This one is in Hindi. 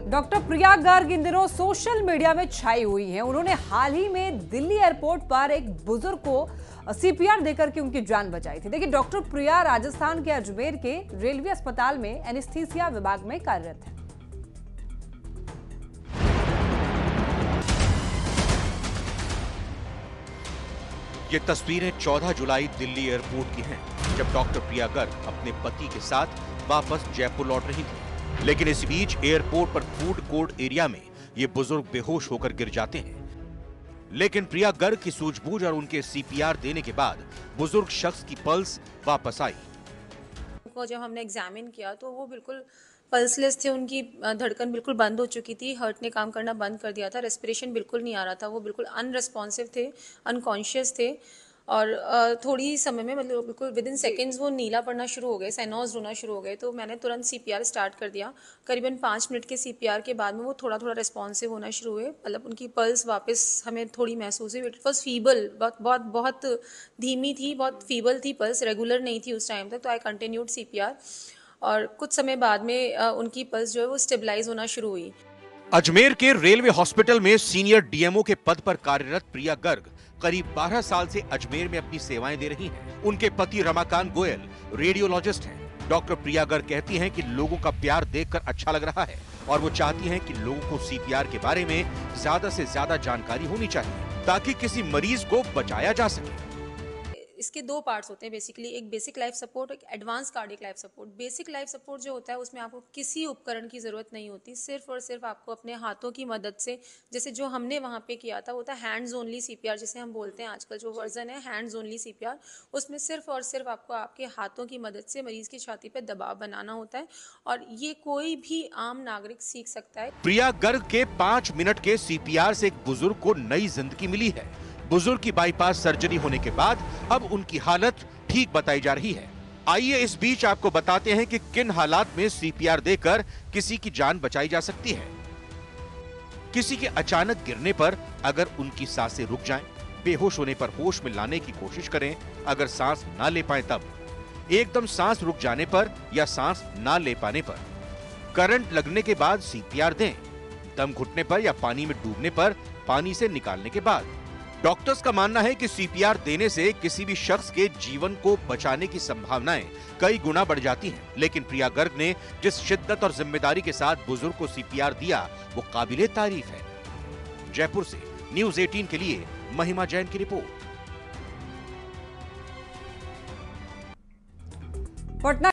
डॉक्टर प्रिया गर्ग इन दिनों सोशल मीडिया में छाई हुई हैं। उन्होंने हाल ही में दिल्ली एयरपोर्ट पर एक बुजुर्ग को सीपीआर देकर के उनकी जान बचाई थी। देखिए, डॉक्टर प्रिया राजस्थान के अजमेर के रेलवे अस्पताल में एनेस्थीसिया विभाग में कार्यरत है। ये तस्वीरें 14 जुलाई दिल्ली एयरपोर्ट की हैं, जब डॉक्टर प्रिया गर्ग अपने पति के साथ वापस जयपुर लौट रही थी। लेकिन इस बीच एयरपोर्ट पर फूड कोर्ट एरिया में ये बुजुर्ग बेहोश होकर गिर जाते हैं। लेकिन प्रिया गर्ग की सूझबूझ और उनके सीपीआर देने के बाद बुजुर्ग शख्स की पल्स वापस आई। उनको जब हमने एग्जामिन किया तो वो बिल्कुल पल्सलेस थे, उनकी धड़कन बिल्कुल बंद हो चुकी थी, हार्ट ने काम करना बंद कर दिया था, रेस्पिरेशन बिल्कुल नहीं आ रहा था, वो बिल्कुल अनरेस्पॉन्सिव थे, अनकॉन्शियस थे। और थोड़ी समय में मतलब बिल्कुल विद इन सेकेंड्स वो नीला पड़ना शुरू हो गए, साइनोज रोना शुरू हो गए। तो मैंने तुरंत सीपीआर स्टार्ट कर दिया। करीबन 5 मिनट के सीपीआर के बाद में वो थोड़ा थोड़ा रेस्पॉन्सिव होना शुरू हुए, मतलब उनकी पल्स वापस हमें थोड़ी महसूस हुई। इट वॉज फीबल, बहुत धीमी थी, बहुत फीबल थी पल्स, रेगुलर नहीं थी उस टाइम तक। तो आई कंटिन्यूड सीपीआर और कुछ समय बाद में उनकी पल्स जो है वो स्टेबलाइज होना शुरू हुई। अजमेर के रेलवे हॉस्पिटल में सीनियर डीएमओ के पद पर कार्यरत प्रिया गर्ग करीब 12 साल से अजमेर में अपनी सेवाएं दे रही हैं। उनके पति रमाकांत गोयल रेडियोलॉजिस्ट हैं। डॉक्टर प्रिया गर्ग कहती हैं कि लोगों का प्यार देखकर अच्छा लग रहा है और वो चाहती हैं कि लोगों को सीपीआर के बारे में ज्यादा से ज्यादा जानकारी होनी चाहिए ताकि किसी मरीज को बचाया जा सके। इसके 2 पार्ट्स होते हैं बेसिकली, एक बेसिक लाइफ सपोर्ट, एक advance cardiac life support. Basic life support जो होता है उसमें आपको किसी उपकरण की ज़रूरत नहीं होती, सिर्फ और सिर्फ आपको अपने हाथों की मदद से, जैसे जो हमने वहाँ पे किया था वो था हैंड्स ओनली सीपीआर, जिसे हम बोलते हैं आजकल जो वर्जन है हैंड्स ओनली सीपीआर। उसमें सिर्फ और सिर्फ आपको आपके हाथों की मदद से मरीज की छाती पर दबाव बनाना होता है और ये कोई भी आम नागरिक सीख सकता है। प्रिया गर्ग के 5 मिनट के सीपीआर से एक बुजुर्ग को नई जिंदगी मिली है। बुजुर्ग की बाईपास सर्जरी होने के बाद अब उनकी हालत ठीक बताई जा रही है। आइए इस बीच आपको बताते हैं कि किन हालात में सीपीआर देकर किसी की जान बचाई जा सकती है। किसी के अचानक गिरने पर अगर उनकी सांसें रुक जाएं, बेहोश होने पर होश में लाने की कोशिश करें। अगर सांस ना ले पाए तब, एकदम सांस रुक जाने पर या सांस ना ले पाने पर, करंट लगने के बाद सीपीआर दें। दम घुटने पर या पानी में डूबने पर पानी से निकालने के बाद। डॉक्टर्स का मानना है कि सीपीआर देने से किसी भी शख्स के जीवन को बचाने की संभावनाएं कई गुना बढ़ जाती हैं। लेकिन प्रिया गर्ग ने जिस शिद्दत और जिम्मेदारी के साथ बुजुर्ग को सीपीआर दिया वो काबिले तारीफ है। जयपुर से न्यूज़ 18 के लिए महिमा जैन की रिपोर्ट। पटना